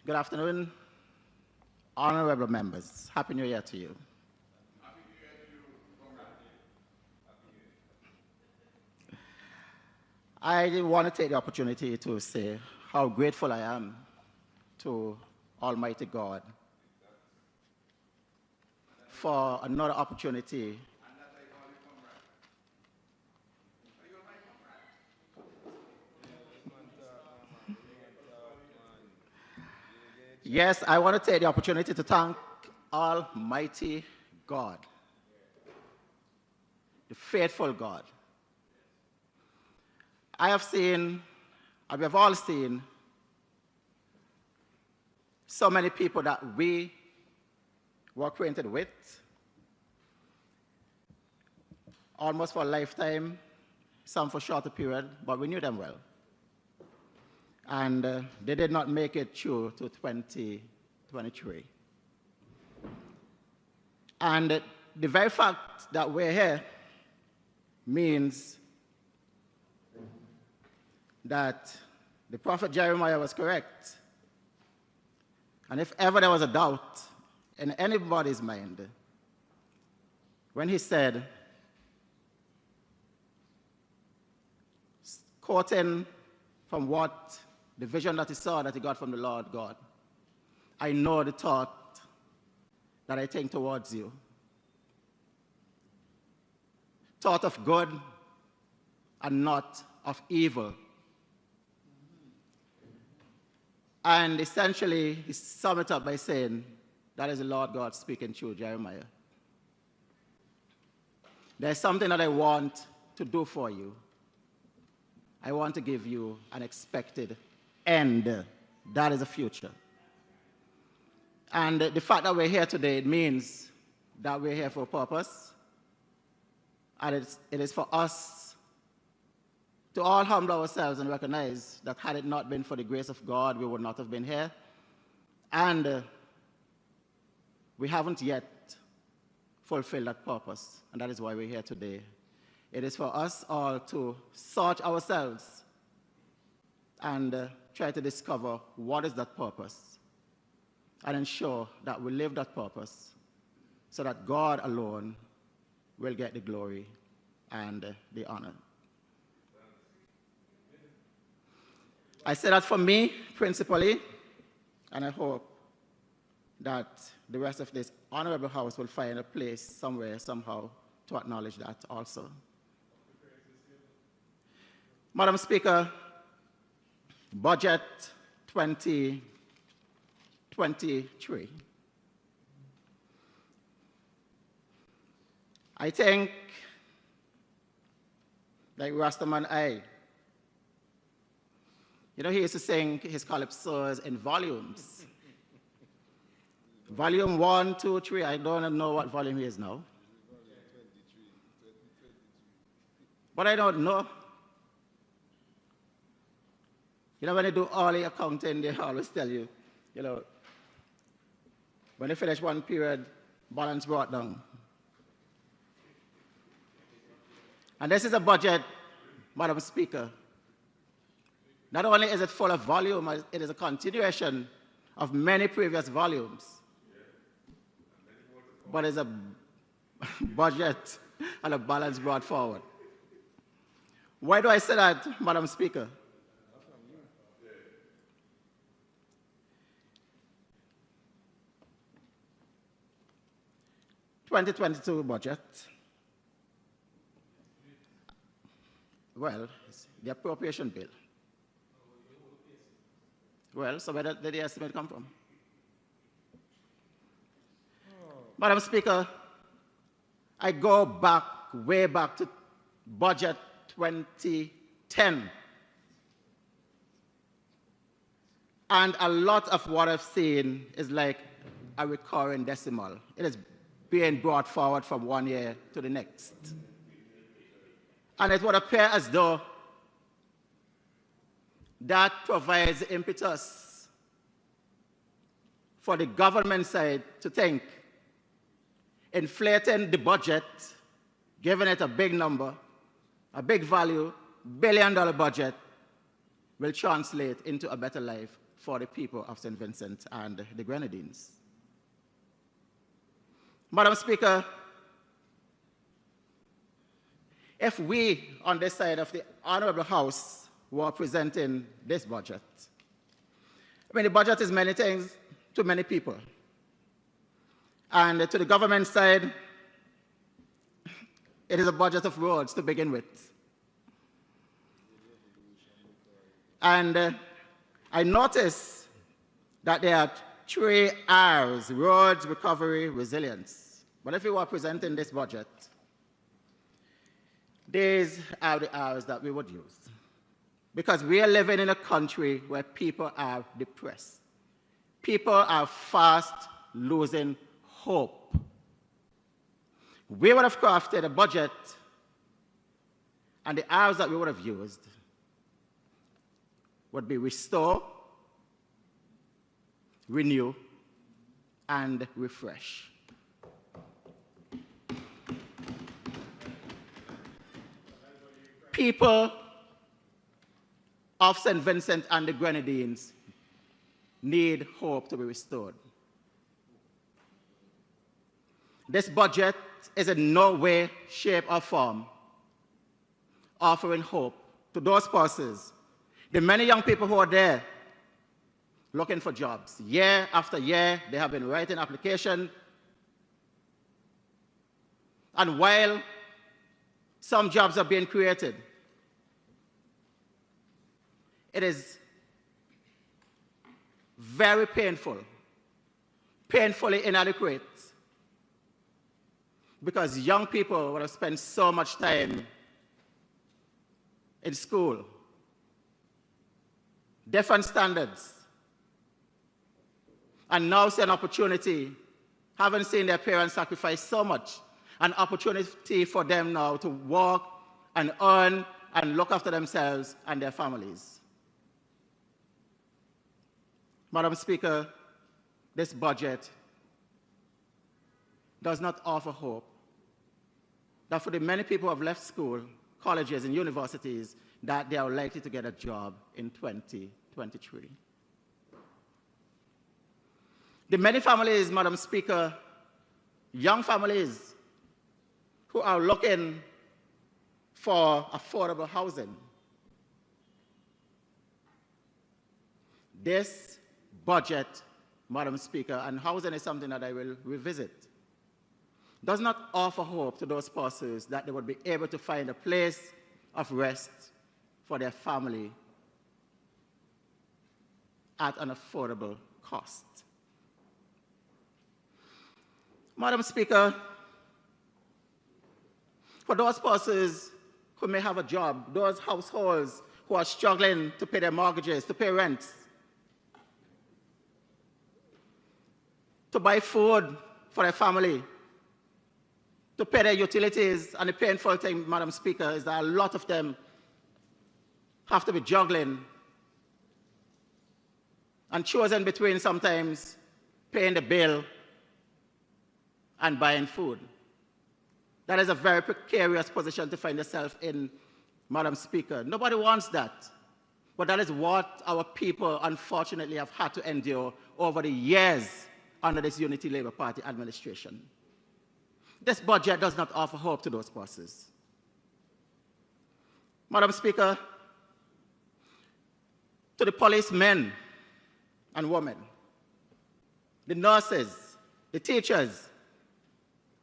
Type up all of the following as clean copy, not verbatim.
Good afternoon, honorable members. Happy New Year to you. Happy New Year to you. I want to take the opportunity to say how grateful I am to Almighty God for another opportunity Yes, I want to take the opportunity to thank Almighty God, the faithful God. I have seen, and we have all seen, so many people that we were acquainted with, almost for a lifetime, some for a shorter period, but we knew them well. And they did not make it through to 2023. And the very fact that we're here means that the prophet Jeremiah was correct. And if ever there was a doubt in anybody's mind, when he said, quoting from what the vision that he saw that he got from the Lord God, I know the thought that I think towards you. Thought of good and not of evil. And essentially, he summed it up by saying, that is the Lord God speaking through Jeremiah. There's something that I want to do for you. I want to give you an expected end. That is the future. And the fact that we're here today, it means that we're here for a purpose. And it is for us to all humble ourselves and recognize that had it not been for the grace of God, we would not have been here. And we haven't yet fulfilled that purpose. And that is why we're here today. It is for us all to search ourselves and try to discover what is that purpose and ensure that we live that purpose so that God alone will get the glory and the honor. I say that for me, principally, and I hope that the rest of this honorable house will find a place somewhere, somehow, to acknowledge that also. Madam Speaker, Budget 2023. I think, like Rastaman I, he used to sing his calypsos in volumes. Volume 1, 2, 3, I don't know what volume he is now. But I don't know. When they do all the accounting, they always tell you, when they finish one period, balance brought down. And this is a budget, Madam Speaker. Not only is it full of volume, it is a continuation of many previous volumes. But it's a budget and a balance brought forward. Why do I say that, Madam Speaker? $2022 budget. Well, it's the appropriation bill. Well, so where did the estimate come from? Madam Speaker, I go back, way back to budget 2010. And a lot of what I've seen is like a recurring decimal. It is being brought forward from one year to the next. And it would appear as though that provides impetus for the government side to think inflating the budget, giving it a big number, a big value, $1 billion budget, will translate into a better life for the people of St. Vincent and the Grenadines. Madam Speaker, if we on this side of the Honorable House were presenting this budget, I mean, the budget is many things to many people. And to the government side, it is a budget of roads to begin with. And I notice that there are 3 R's: roads, recovery, resilience. But if we were presenting this budget, these are the R's that we would use. Because we are living in a country where people are depressed. People are fast losing hope. We would have crafted a budget, and the R's that we would have used would be restore, renew, and refresh. People of St. Vincent and the Grenadines need hope to be restored. This budget is in no way, shape, or form offering hope to those persons, the many young people who are there looking for jobs. Year after year, they have been writing applications. And while some jobs are being created, it is very painful, painfully inadequate, because young people would have spent so much time in school, different standards, and now see an opportunity, having seen their parents sacrifice so much, an opportunity for them now to work and earn and look after themselves and their families. Madam Speaker, this budget does not offer hope that for the many people who have left school, colleges, and universities, that they are likely to get a job in 2023. The many families, Madam Speaker, young families who are looking for affordable housing, this budget, Madam Speaker, and housing is something that I will revisit, does not offer hope to those persons that they would be able to find a place of rest for their family at an affordable cost. Madam Speaker, for those persons who may have a job, those households who are struggling to pay their mortgages, to pay rents, to buy food for their family, to pay their utilities, and the painful thing, Madam Speaker, is that a lot of them have to be juggling and choosing between sometimes paying the bill and buying food. That is a very precarious position to find yourself in, Madam Speaker. Nobody wants that. But that is what our people, unfortunately, have had to endure over the years under this Unity Labour Party administration. This budget does not offer hope to those persons. Madam Speaker, to the policemen and women, the nurses, the teachers,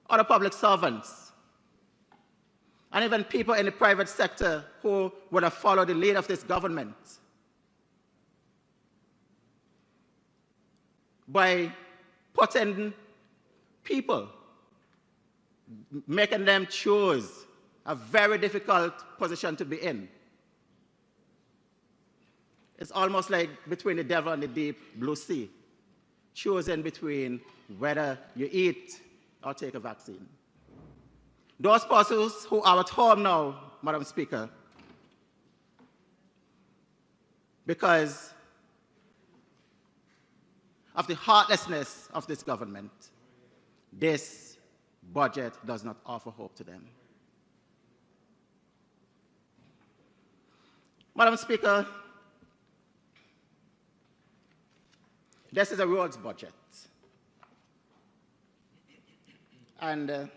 other public servants, and even people in the private sector who would have followed the lead of this government, by putting people, making them choose a very difficult position to be in. It's almost like between the devil and the deep blue sea, choosing between whether you eat or take a vaccine. Those persons who are at home now, Madam Speaker, because of the heartlessness of this government, this budget does not offer hope to them. Madam Speaker, This is a roads budget. And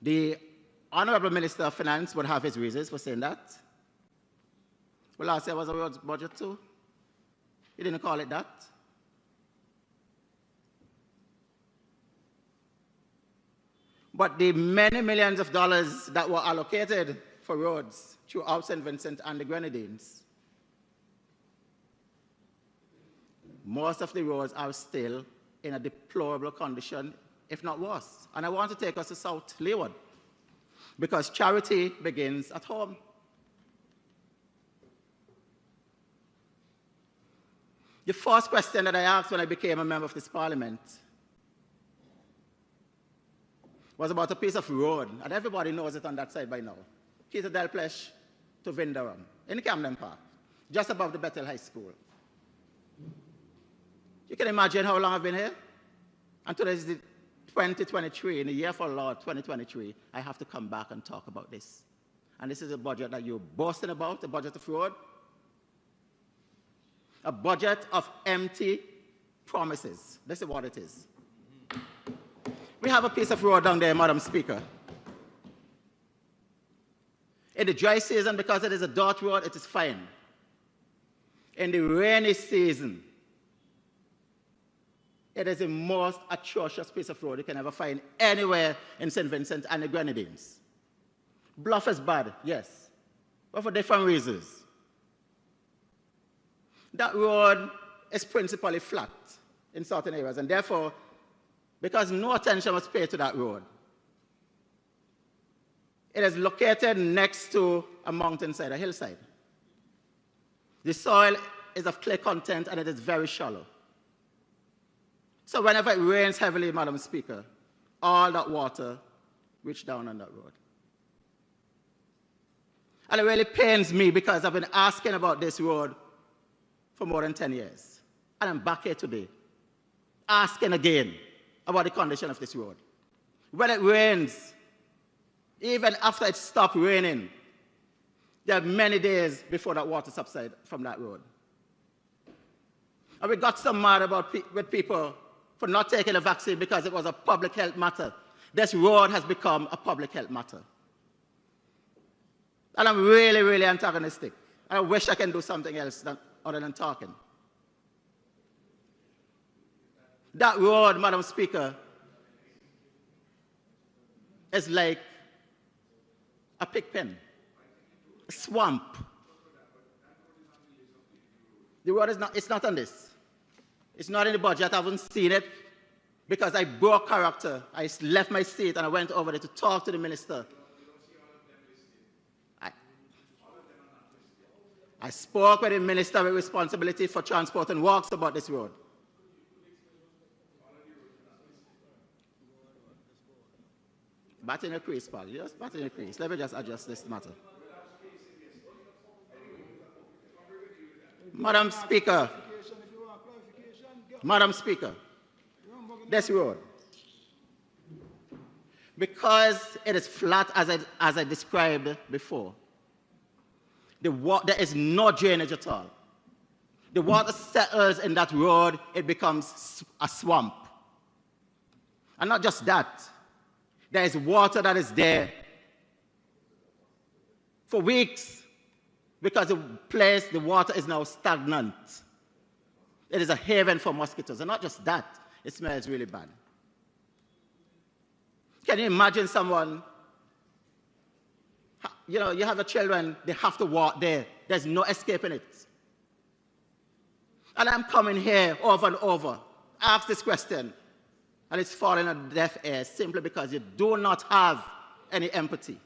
the Honorable Minister of Finance would have his reasons for saying that. Well, last year was a roads budget too. He didn't call it that. But the many millions of dollars that were allocated for roads throughout St. Vincent and the Grenadines, most of the roads are still in a deplorable condition, if not worse. And I want to take us to South Leeward, because charity begins at home. The first question that I asked when I became a member of this parliament was about a piece of road, and everybody knows it on that side by now. Keith Delplesh to Vindaram, in Camden Park, just above the Bethel High School. You can imagine how long I've been here? And today is the 2023, in the year for Lord 2023, I have to come back and talk about this. And this is a budget that you're boasting about, a budget of road, a budget of empty promises. This is what it is. We have a piece of road down there, Madam Speaker. In the dry season, because it is a dirt road, it is fine. In the rainy season, it is the most atrocious piece of road you can ever find anywhere in St. Vincent and the Grenadines. Bluff is bad, yes, but for different reasons. That road is principally flat in certain areas, and therefore, because no attention was paid to that road, it is located next to a mountainside, a hillside. The soil is of clay content and it is very shallow. So whenever it rains heavily, Madam Speaker, all that water reaches down on that road. And it really pains me because I've been asking about this road for more than 10 years. And I'm back here today, asking again about the condition of this road. When it rains, even after it stopped raining, there are many days before that water subsides from that road. And we got so mad with people for not taking a vaccine because it was a public health matter. This road has become a public health matter. And I'm really, really antagonistic. I wish I can do something else other than talking. That road, Madam Speaker, is like a pig pen, a swamp. The road is not, it's not on this. It's not in the budget. I haven't seen it because I broke character. I left my seat and I went over there to talk to the minister. I spoke with the minister with responsibility for transport and works about this road. Bat in your crease, pal. Just bat in your crease. Let me just adjust this matter. Madam Speaker, this road, because it is flat as I described before, there is no drainage at all. The water settles in that road, it becomes a swamp. And not just that, there is water that is there for weeks because the water is now stagnant. It is a haven for mosquitoes. And not just that, it smells really bad. Can you imagine someone, you know, you have the children, they have to walk there. There's no escaping it. And I'm coming here over and over, ask this question, and it's falling on deaf ears simply because you do not have any empathy.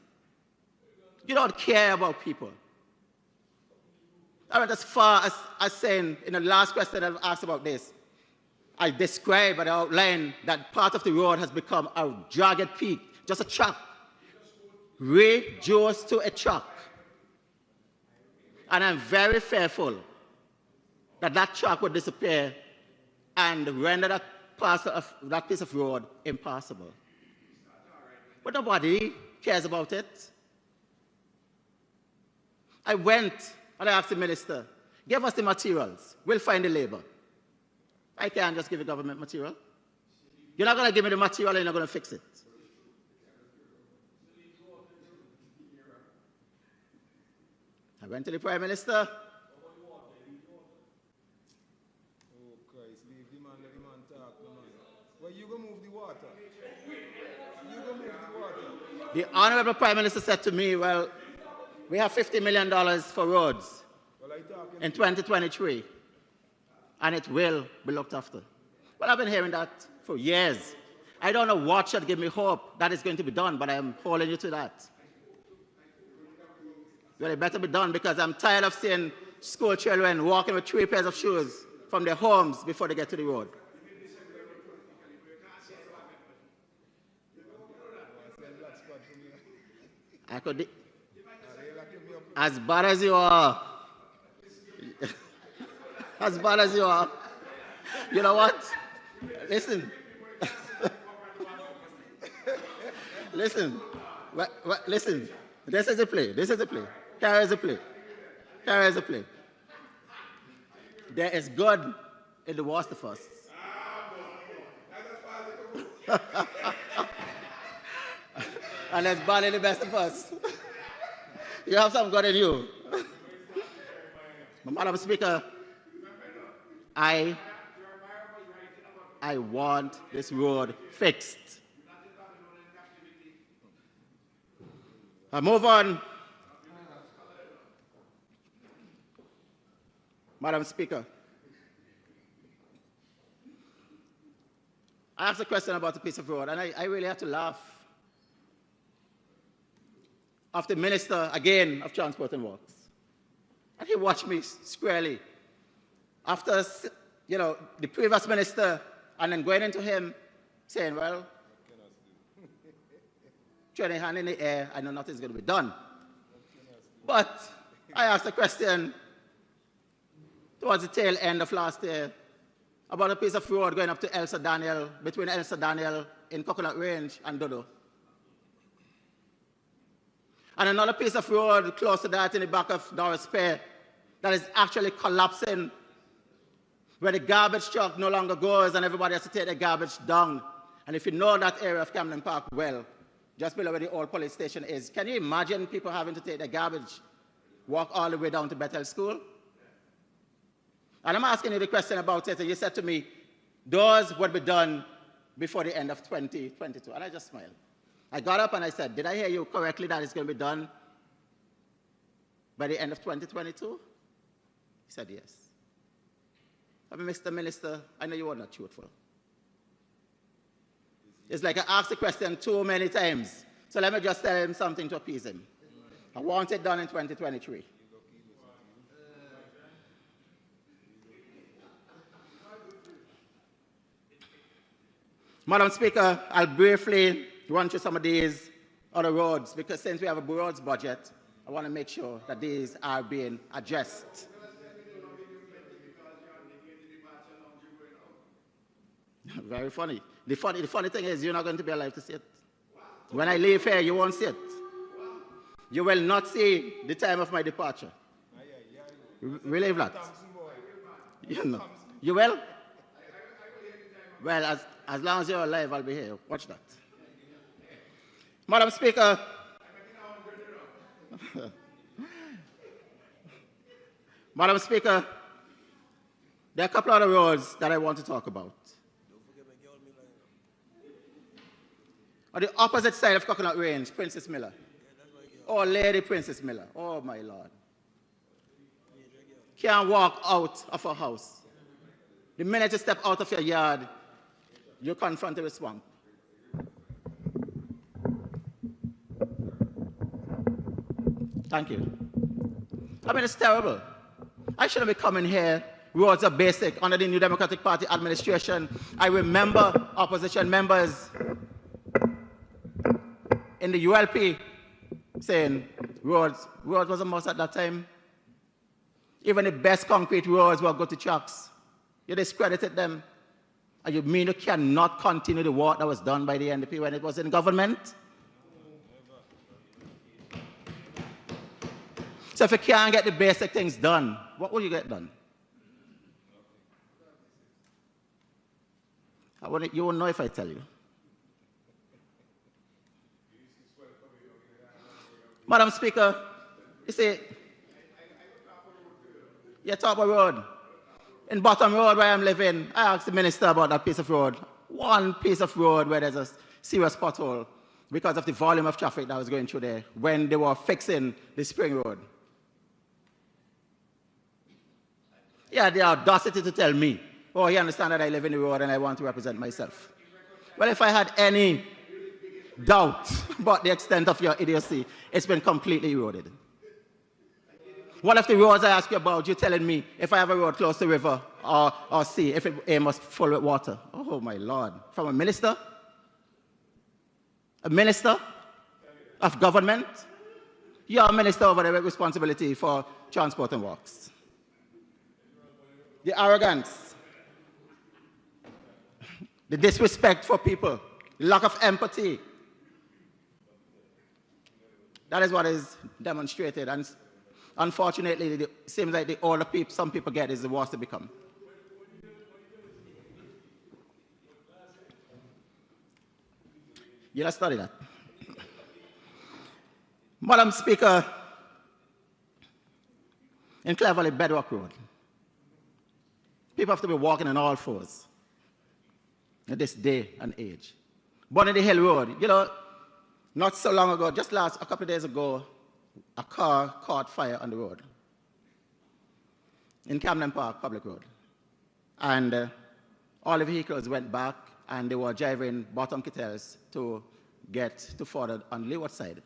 You don't care about people. I went as far as saying, in the last question I've asked about this, I described and outlined that part of the road has become a jagged peak, just a track, reduced to a track. And I'm very fearful that that track would disappear and render that piece of road impassable. But nobody cares about it. I went and I asked the minister, Give us the materials. We'll find the labor. I can't just give you government material. You're not going to give me the material and you're not going to fix it. I went to the Prime Minister. Oh, Christ, leave the man, let the man talk, the man. Well, you go move the water. You go move the water. The Honorable Prime Minister said to me, well, we have $50 million for roads in 2023, and it will be looked after. Well, I've been hearing that for years. I don't know what should give me hope that it's going to be done, but I'm holding you to that. Well, it better be done because I'm tired of seeing school children walking with 3 pairs of shoes from their homes before they get to the road. I could, as bad as you are, as bad as you are, you know what? Listen. Listen. Listen. This is a play. This is a play. Here is a play. Here is a play. There is good in the worst of us. And there's bad in the best of us. You have some good in you. Madam Speaker, I want this road fixed. I move on. Madam Speaker, I asked a question about a piece of road, and I really had to laugh. Of the Minister, again, of Transport and Works. And he watched me squarely. After, you know, the previous minister, and then going into him, saying, well, throwing a hand in the air, I know nothing's going to be done. But I asked a question towards the tail end of last year about a piece of road going up to Elsa Daniel, between Elsa Daniel in Coconut Range and Dodo. And another piece of road close to that in the back of Doris Fair that is actually collapsing, where the garbage truck no longer goes and everybody has to take their garbage down. And if you know that area of Camden Park well, just below where the old police station is, can you imagine people having to take their garbage, walk all the way down to Bethel School? And I'm asking you the question about it, and you said to me, those would be done before the end of 2022. And I just smiled. I got up and I said, did I hear you correctly that it's going to be done by the end of 2022? He said, yes. I mean, Mr. Minister, I know you are not truthful. It's like I asked the question too many times. So let me just tell him something to appease him. I want it done in 2023. Madam Speaker, I'll briefly run through some of these other roads, because since we have a roads budget, I want to make sure that these are being addressed. Very funny. The funny thing is, you're not going to be alive to see it. When I leave here, you won't see it. You will not see the time of my departure. We leave that. You know. You will? Well, as long as you're alive, I'll be here. Watch that. Madam Speaker, Madam Speaker, there are a couple of other roads that I want to talk about. On the opposite side of Coconut Range, Princess Miller. Oh, Lady Princess Miller. Oh, my Lord. Can't walk out of her house. The minute you step out of your yard, you're confronted with swamp. Thank you. I mean, it's terrible. I shouldn't be coming here. Roads are basic. Under the New Democratic Party administration, I remember opposition members in the ULP saying roads was a must at that time. Even the best concrete roads were good to trucks. You discredited them. And you mean you cannot continue the work that was done by the NDP when it was in government? So if you can't get the basic things done, what will you get done? You won't know if I tell you. Madam Speaker, you see, you talk about road. In Bottom Road where I'm living, I asked the minister about that piece of road. One piece of road where there's a serious pothole because of the volume of traffic that was going through there when they were fixing the Spring Road. He had the audacity to tell me, oh, he understands that I live in the road and I want to represent myself. Well, if I had any doubt about the extent of your idiocy, it's been completely eroded. One of the roads I ask you about, you're telling me if I have a road close to river or sea, if it must full with water. Oh, my Lord. From a minister? A minister of government? You're a minister over there with responsibility for transport and works. The arrogance, the disrespect for people, the lack of empathy. That is what is demonstrated. And unfortunately, it seems like the older people, some people get is the worse they become. You let's study that. Madam Speaker, in Cleverly Bedrock Road, people have to be walking on all fours at this day and age. Bonnie the Hill Road, you know, not so long ago, just a couple of days ago, a car caught fire on the road in Camden Park, Public Road. And all the vehicles went back and they were driving bottom Kittels to get to further on the leeward side.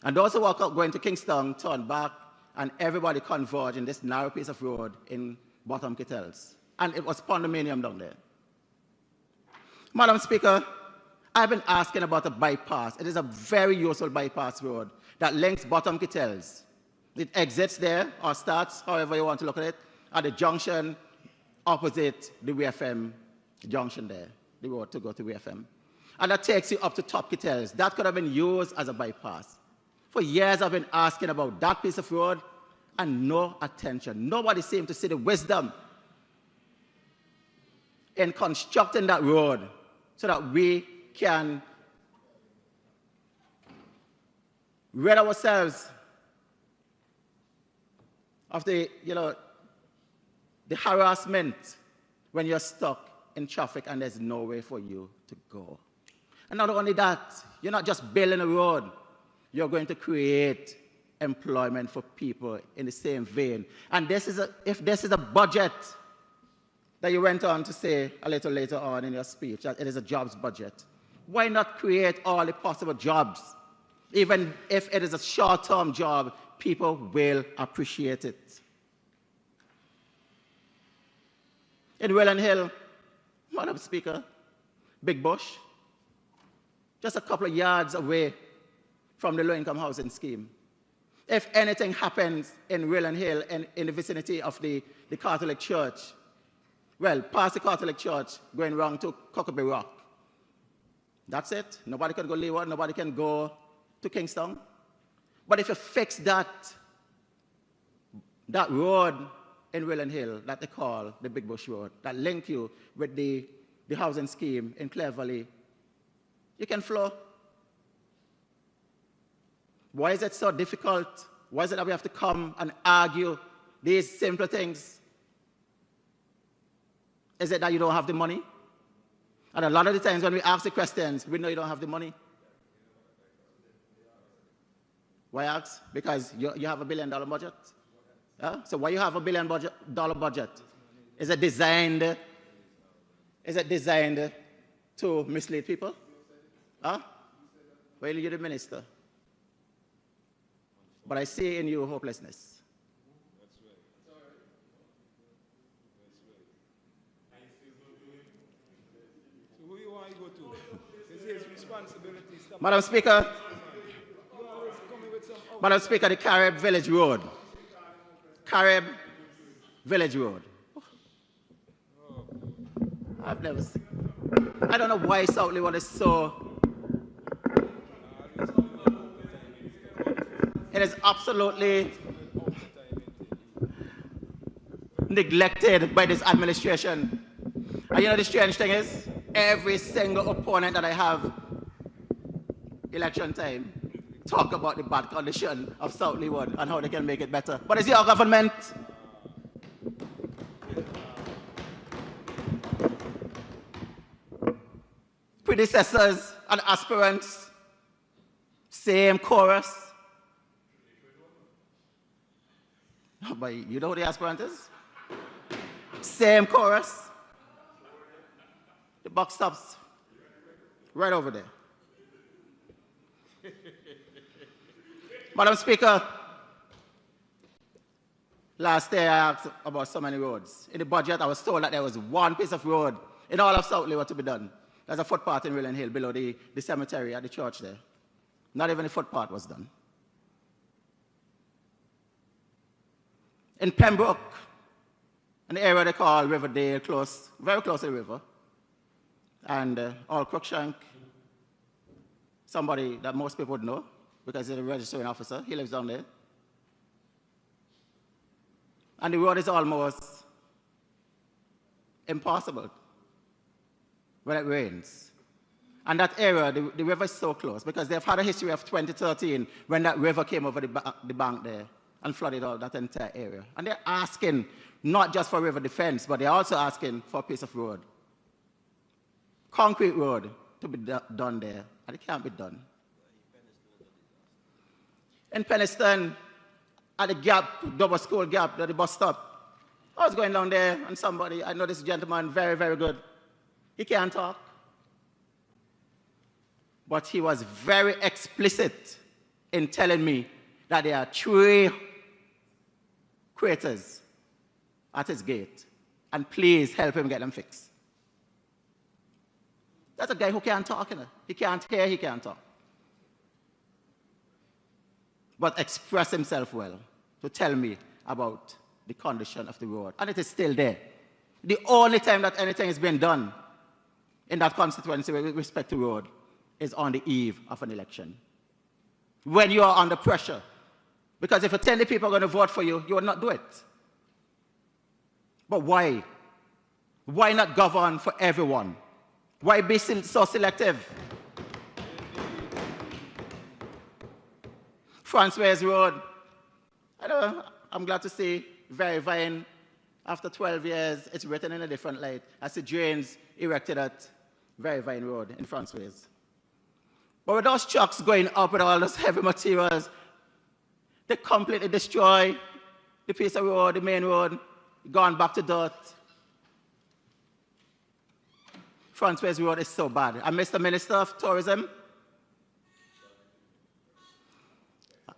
And those who were going to Kingston turned back and everybody converged in this narrow piece of road in bottom Kittels. And it was condominium down there. Madam Speaker, I've been asking about a bypass. It is a very useful bypass road that links bottom Kittels. It exits there or starts, however you want to look at it, at the junction opposite the WFM junction there, the road to go to WFM. And that takes you up to top Kittels. That could have been used as a bypass. For years I've been asking about that piece of road and no attention. Nobody seemed to see the wisdom in constructing that road so that we can rid ourselves of the harassment when you're stuck in traffic and there's no way for you to go. And not only that, you're not just building a road, you're going to create employment for people in the same vein. And if this is a budget that you went on to say a little later on in your speech, that it is a jobs budget, why not create all the possible jobs? Even if it is a short-term job, people will appreciate it. In Welland Hill, Madam Speaker, Big Bush, just a couple of yards away from the low-income housing scheme. If anything happens in Welland Hill and in the vicinity of the Catholic Church, well, past the Catholic Church, going round to Cockabee Rock, that's it. Nobody can go Leeward, nobody can go to Kingston. But if you fix that road in Welland Hill that they call the Big Bush Road, that link you with the housing scheme in Cleverly, you can flow. Why is it so difficult? Why is it that we have to come and argue these simple things? Is it that you don't have the money? And a lot of the times when we ask the questions, we know you don't have the money. Why ask? Because you have $1 billion budget. Yeah? So why you have $1 billion budget? Is it designed to mislead people? Huh? Well, you're the minister. But I see in you hopelessness. That's right. That's right. So who you want to go to? Is his responsibility? Madam Speaker, Madam Speaker, the Carib Village Road. Carib Village Road. I've never seen. I don't know why South Leeward is so. It is absolutely. neglected by this administration. And you know the strange thing is, every single opponent that I have, election time, talk about the bad condition of South Leeward and how they can make it better. But it's your government. Predecessors and aspirants, same chorus. But you know who the aspirant is? Same chorus. The buck stops right over there. Madam Speaker, last year I asked about so many roads. In the budget, I was told that there was one piece of road in all of South Leeward to be done. There's a footpath in William Hill below the cemetery at the church there. Not even the footpath was done. In Pembroke, an area they call Riverdale, very close to the river, and All Crookshank, somebody that most people would know because he's a registering officer. He lives down there. And the road is almost impossible when it rains. And that area, the river is so close because they've had a history of 2013 when that river came over the bank there and flooded all that entire area. And they're asking not just for river defense, but they're also asking for a piece of road. Concrete road to be done there, and it can't be done. In Penniston, at the gap, double school gap, at the bus stop, I was going down there, and somebody, I know this gentleman, very, very good. He can't talk. But he was very explicit in telling me that there are 3 craters at his gate, and please help him get them fixed. That's a guy who can't talk, you know. He can't hear, he can't talk. But express himself well to tell me about the condition of the road. And it is still there. The only time that anything has been done in that constituency with respect to road is on the eve of an election. When you are under pressure. Because if you tell the people are going to vote for you, you will not do it. But why? Why not govern for everyone? Why be so selective? Francois Road, I'm glad to see Very Vine, after 12 years, it's written in a different light as the drains erected at Very Vine Road in Francois. But with those trucks going up with all those heavy materials, they completely destroy the piece of road, the main road, gone back to dirt. Francois Road is so bad. And Mr. Minister of Tourism,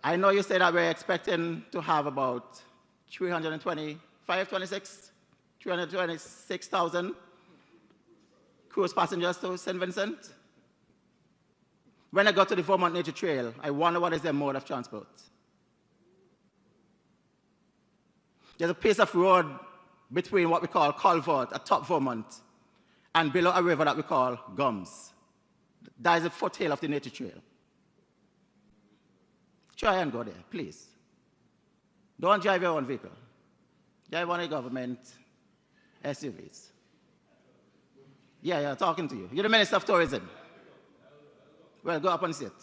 I know you say that we're expecting to have about 326,000 cruise passengers to St. Vincent. When I got to the Vermont Nature Trail, I wonder what is their mode of transport. There's a piece of road between what we call Culvert at top Vermont and below a river that we call Gums. That is the foothill of the Nature Trail. Try and go there, please. Don't drive your own vehicle. Drive one of the government SUVs. Yeah, talking to you. You're the Minister of Tourism. Well, go up and sit.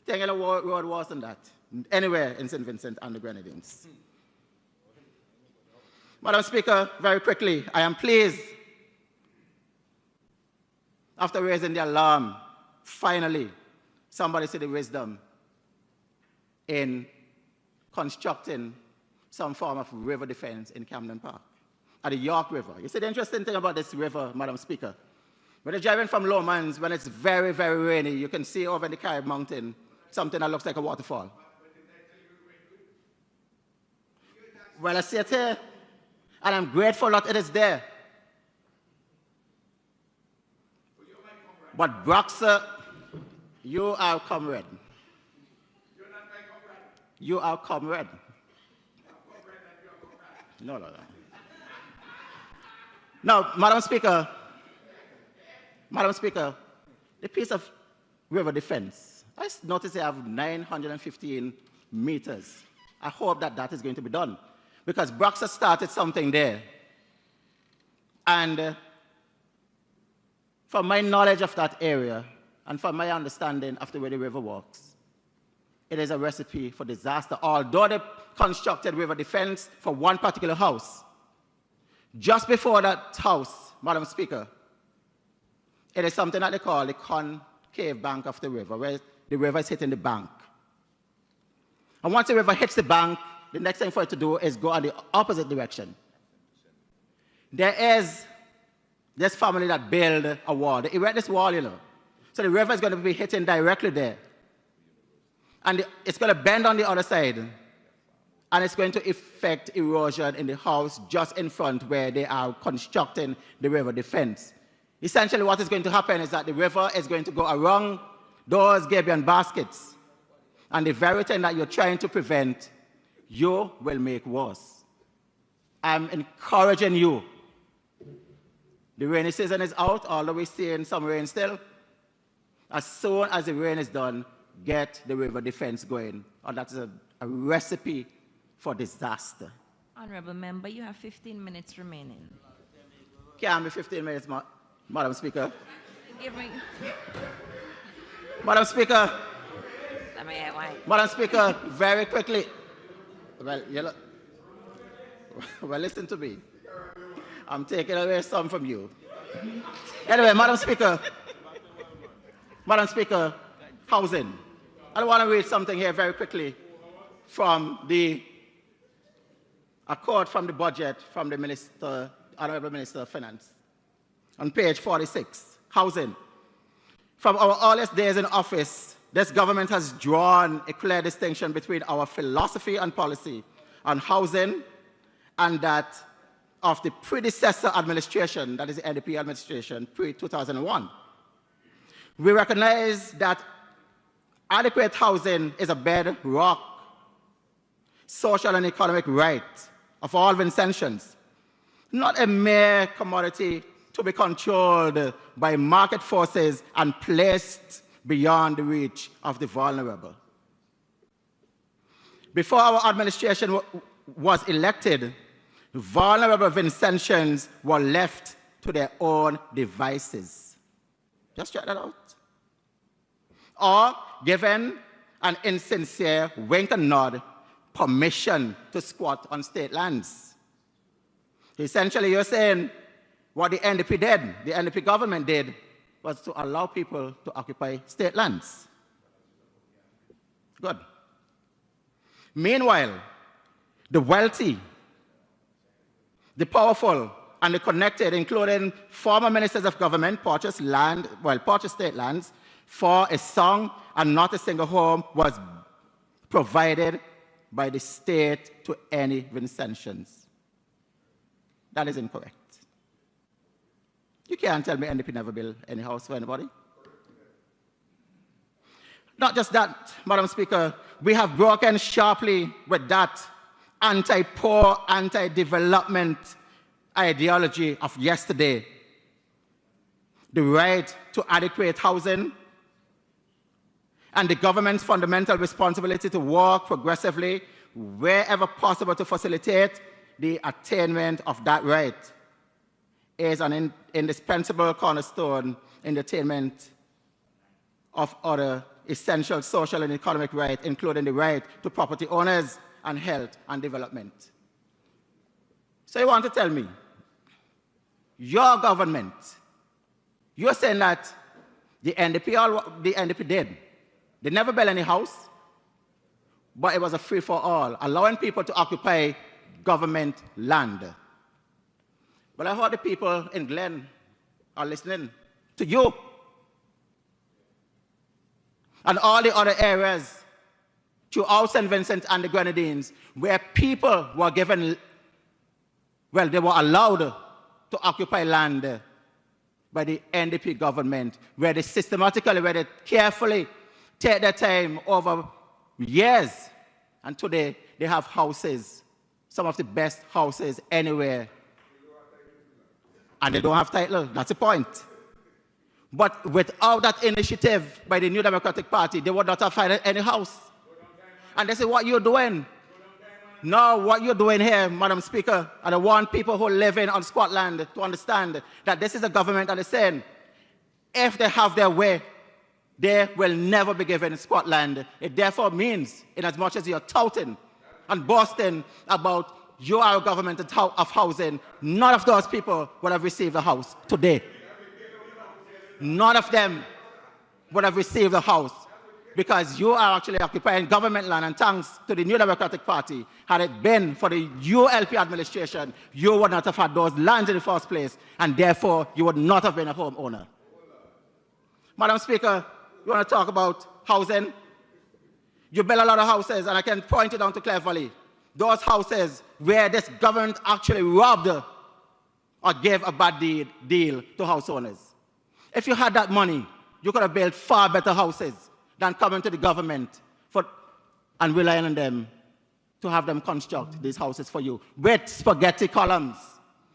Think of road worse than that. Anywhere in St. Vincent and the Grenadines. Madam Speaker, very quickly, I am pleased, after raising the alarm, finally, somebody see the wisdom in constructing some form of river defense in Camden Park, at the York River. You see, the interesting thing about this river, Madam Speaker, when you're driving from Lomans, when it's very, very rainy, you can see over in the Carib Mountain something that looks like a waterfall. Well, I see it here, and I'm grateful that it is there. But Broxer, you are comrade. You're not my comrade. You are comrade. No. Now, Madam Speaker, the piece of river defense, I noticed they have 915 meters. I hope that that is going to be done. because Brox has started something there. And from my knowledge of that area, and from my understanding of the way the river works, it is a recipe for disaster. Although they constructed river defense for one particular house, just before that house, Madam Speaker, it is something that they call the concave bank of the river, where the river is hitting the bank. And once the river hits the bank, the next thing for it to do is go in the opposite direction. There is this family that built a wall. They erect this wall, you know. So the river is going to be hitting directly there. And it's going to bend on the other side. And it's going to affect erosion in the house just in front where they are constructing the river defense. Essentially, what is going to happen is that the river is going to go around those gabion baskets. And the very thing that you're trying to prevent, you will make worse. I'm encouraging you. The rainy season is out, although we're seeing some rain still. As soon as the rain is done, get the river defense going. And that's a recipe for disaster. Honorable Member, you have 15 minutes remaining. Can't be 15 minutes, Madam Speaker. Give me. Madam Speaker. Let me hear why. Madam Speaker, very quickly. Well, listen to me. I'm taking away some from you. Anyway, Madam Speaker. Madam Speaker, housing. I want to read something here very quickly from a quote from the budget from the Minister, Honorable Minister of Finance. On page 46, housing. From our earliest days in office, this government has drawn a clear distinction between our philosophy and policy on housing and that of the predecessor administration, that is the NDP administration, pre-2001. We recognize that adequate housing is a bedrock, social and economic right of all Vincentians, not a mere commodity to be controlled by market forces and placed beyond the reach of the vulnerable. Before our administration was elected, vulnerable Vincentians were left to their own devices. Just check that out. Or given an insincere wink and nod, permission to squat on state lands. Essentially, you're saying what the NDP did, the NDP government did, was to allow people to occupy state lands. Good. Meanwhile, the wealthy, the powerful, and the connected, including former ministers of government, purchased state lands for a song and not a single home was provided by the state to any Vincentians. That is incorrect. You can't tell me NDP never built any house for anybody. Not just that, Madam Speaker, we have broken sharply with that anti-poor, anti-development ideology of yesterday. The right to adequate housing and the government's fundamental responsibility to work progressively wherever possible to facilitate the attainment of that right is an indispensable cornerstone in the attainment of other essential social and economic rights, including the right to property owners and health and development. So you want to tell me, your government, you're saying that the NDP did. They never built any house, but it was a free-for-all, allowing people to occupy government land. But I heard the people in Glen are listening to you. And all the other areas throughout St. Vincent and the Grenadines where people were given, well, they were allowed to occupy land by the NDP government, where they systematically, where they carefully take their time over years. And today they have houses, some of the best houses anywhere. And they don't have title, that's the point. But without that initiative by the New Democratic Party, they would not have found any house. And this is what you're doing. Now, what you're doing here, Madam Speaker, and I want people who live on squat land to understand that this is a government that is saying, if they have their way, they will never be given squat land. It therefore means, in as much as you're touting and boasting about you are a government of housing, none of those people would have received a house today. None of them would have received a house because you are actually occupying government land, and thanks to the New Democratic Party, had it been for the ULP administration, you would not have had those lands in the first place, and therefore you would not have been a homeowner. Madam Speaker, you want to talk about housing? You build a lot of houses, and I can point you down to Clare Valley. Those houses where this government actually robbed or gave a bad deal to house owners. If you had that money, you could have built far better houses than coming to the government and relying on them to have them construct these houses for you with spaghetti columns.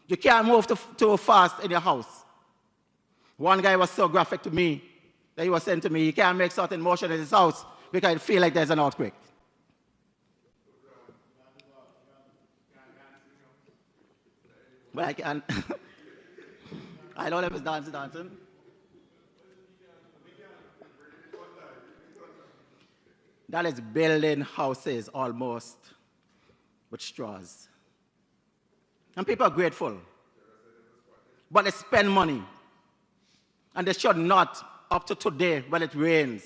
You can't move too fast in your house. One guy was so graphic to me that he was saying to me, he can't make certain motion in his house because I feel like there's an earthquake. Well, I can't. I don't know if it's dancing. That is building houses almost with straws. And people are grateful. But they spend money. And they should not, up to today, when it rains,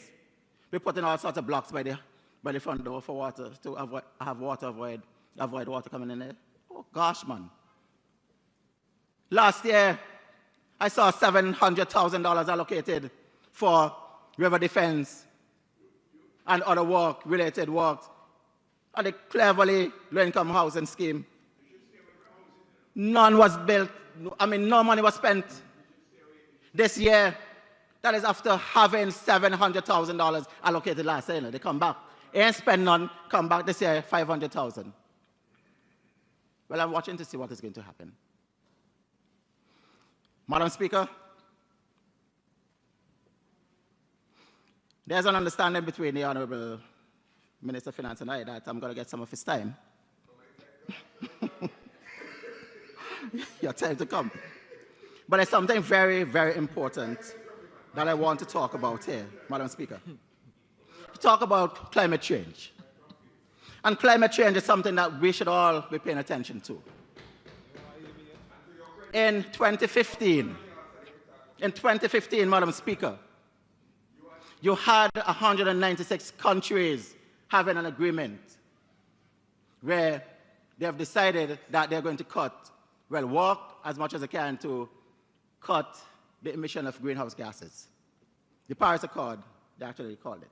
be putting all sorts of blocks by the front door for water, to avoid water coming in there. Oh, gosh, man. Last year, I saw $700,000 allocated for river defense and other related works, and the Clare Valley low-income housing scheme. None was built. No money was spent this year. That is after having $700,000 allocated last year. They come back. Ain't spend none, come back this year, $500,000. Well, I'm watching to see what is going to happen. Madam Speaker, there's an understanding between the Honorable Minister of Finance and I that I'm going to get some of his time. Your time to come. But there's something very, very important that I want to talk about here, Madam Speaker. To talk about climate change. And climate change is something that we should all be paying attention to. In 2015, Madam Speaker, you had 196 countries having an agreement where they have decided that they're going to work as much as they can to cut the emission of greenhouse gases. The Paris Accord, they actually called it.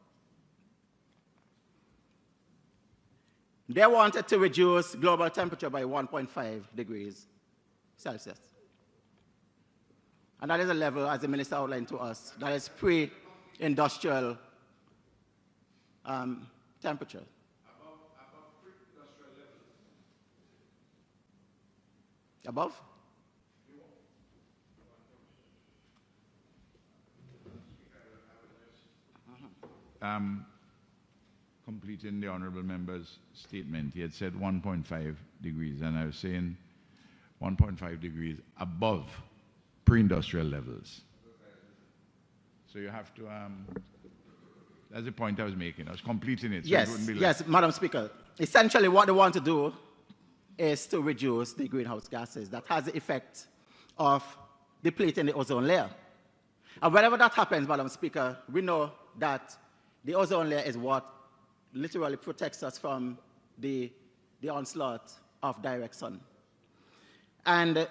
They wanted to reduce global temperature by 1.5 degrees Celsius. And that is a level, as the minister outlined to us, that is pre-industrial temperature. Above pre-industrial levels. Above? Completing the honourable member's statement, he had said 1.5 degrees, and I was saying 1.5 degrees above pre-industrial levels. So you have to, that's the point I was making. I was completing it. So yes, it wouldn't be like, yes, Madam Speaker. Essentially what they want to do is to reduce the greenhouse gases. That has the effect of depleting the ozone layer. And whenever that happens, Madam Speaker, we know that the ozone layer is what literally protects us from the onslaught of direct sun. And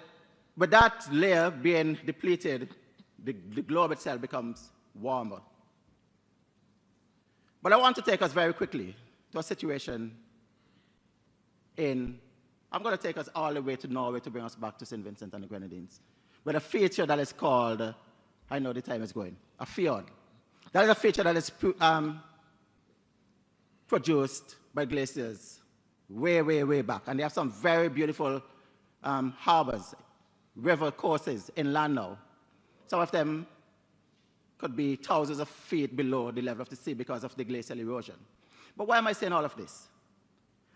with that layer being depleted, the globe itself becomes warmer. But I want to take us very quickly to a situation I'm going to take us all the way to Norway to bring us back to St. Vincent and the Grenadines, with a feature that is called, I know the time is going, a fjord. That is a feature that is produced by glaciers way, way, way back. And they have some very beautiful harbors, river courses inland now. Some of them could be thousands of feet below the level of the sea because of the glacial erosion. But why am I saying all of this?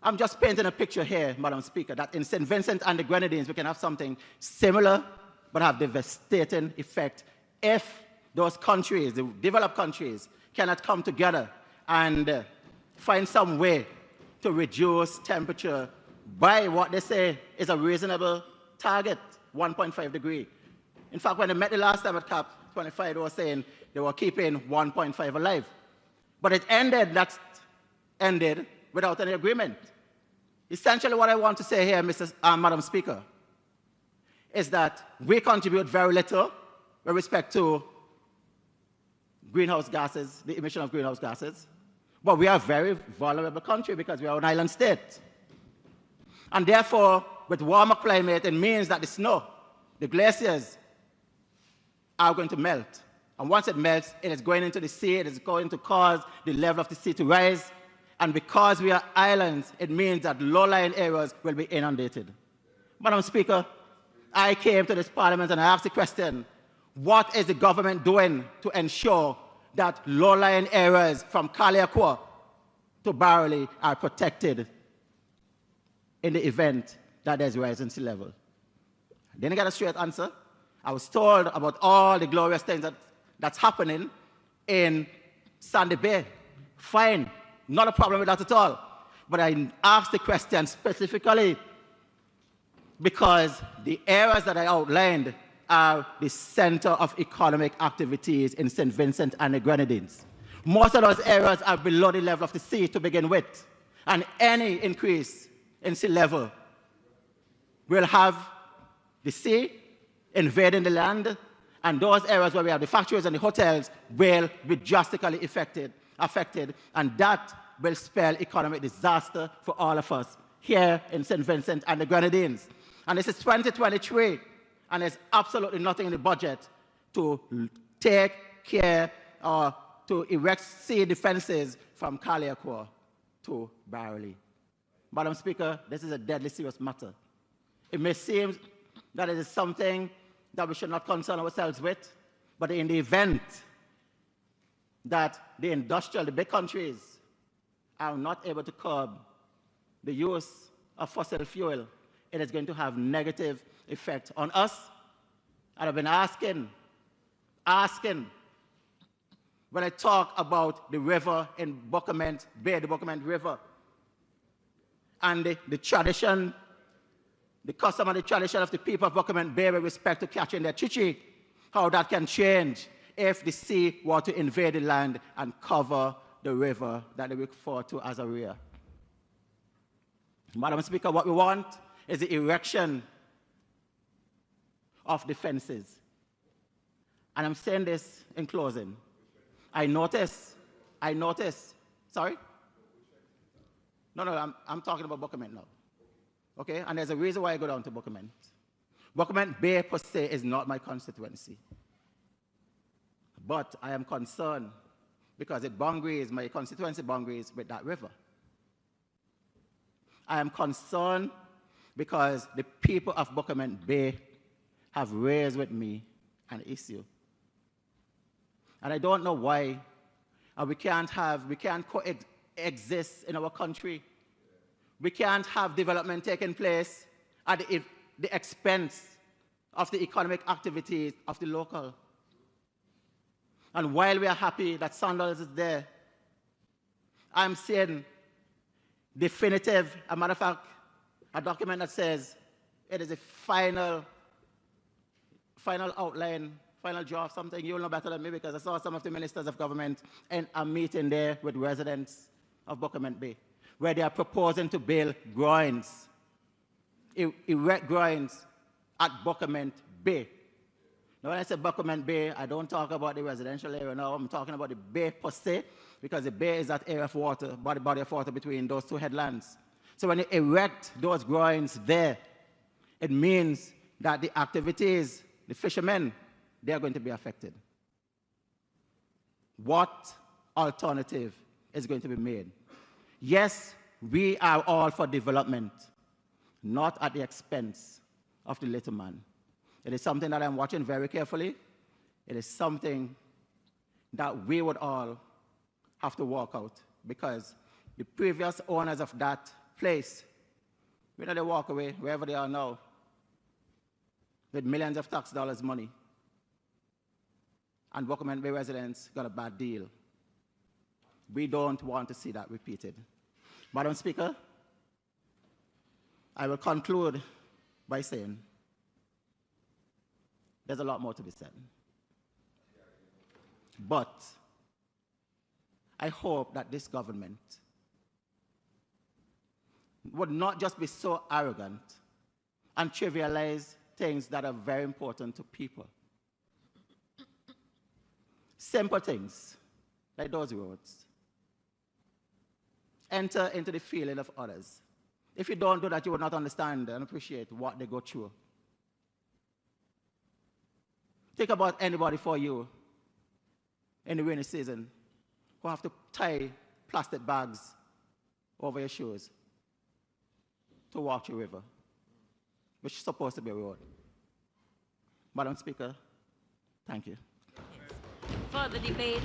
I'm just painting a picture here, Madam Speaker, that in St. Vincent and the Grenadines, we can have something similar, but have devastating effect if those countries, the developed countries, cannot come together and find some way to reduce temperature by what they say is a reasonable target, 1.5 degree. In fact, when they met the last time at COP 25, they were saying they were keeping 1.5 alive. But it ended without any agreement. Essentially, what I want to say here, Madam Speaker, is that we contribute very little with respect to greenhouse gases, the emission of greenhouse gases, but we are a very vulnerable country because we are an island state. And therefore, with warmer climate, it means that the snow, the glaciers, are going to melt. And once it melts, it is going into the sea, it is going to cause the level of the sea to rise. And because we are islands, it means that low-lying areas will be inundated. Madam Speaker, I came to this parliament and I asked the question, what is the government doing to ensure that low-lying areas from Kaliakwa to Barley are protected in the event that there's rising sea level? I didn't get a straight answer. I was told about all the glorious things that's happening in Sandy Bay. Fine, not a problem with that at all. But I asked the question specifically because the areas that I outlined are the center of economic activities in St. Vincent and the Grenadines. Most of those areas are below the level of the sea to begin with. And any increase in sea level will have the sea invading the land, and those areas where we have the factories and the hotels will be drastically affected, and that will spell economic disaster for all of us here in St. Vincent and the Grenadines. And this is 2023, and there's absolutely nothing in the budget to take care or to erect sea defenses from Kaliakwa to Barley. Madam Speaker, this is a deadly serious matter. It may seem that it is something that we should not concern ourselves with, but in the event that the big countries are not able to curb the use of fossil fuel, it is going to have negative effect on us. And I've been asking, when I talk about the river in Buckerment Bay, the Buckerment River, and the tradition, the custom and the tradition of the people of Buckerment Bay with respect to catching their chichi, how that can change if the sea were to invade the land and cover the river that they refer to as a rear. Madam Speaker, what we want is the erection of defenses. And I'm saying this in closing. I notice, sorry? No, I'm talking about Buckerment now. Okay, and there's a reason why I go down to Buckerment. Buckerment Bay per se is not my constituency. But I am concerned because it boundaries, my constituency boundaries with that river. I am concerned because the people of Buckerment Bay have raised with me an issue. And I don't know why we can't coexist in our country. We can't have development taking place at the expense of the economic activities of the local. And while we are happy that Sandals is there, I'm seeing definitive, a matter of fact, a document that says it is a final outline, final draft, something you'll know better than me because I saw some of the ministers of government in a meeting there with residents of Buckerment Bay, where they are proposing to build groins, erect groins at Buckerment Bay. Now, when I say Buckerment Bay, I don't talk about the residential area now. I'm talking about the bay per se, because the bay is that area of water, body of water between those two headlands. So when you erect those groins there, it means that the activities, the fishermen, they are going to be affected. What alternative is going to be made? Yes, we are all for development, not at the expense of the little man. It is something that I'm watching very carefully. It is something that we would all have to work out because the previous owners of that place, we know they walk away, wherever they are now, with millions of tax dollars money, and Bookman Bay residents got a bad deal. We don't want to see that repeated. Madam Speaker, I will conclude by saying there's a lot more to be said. But I hope that this government would not just be so arrogant and trivialize things that are very important to people. Simple things like those roads. Enter into the feeling of others. If you don't do that, you will not understand and appreciate what they go through. Think about anybody for you in the rainy season who have to tie plastic bags over your shoes to walk the river, which is supposed to be a road. Madam Speaker, thank you. Further debate.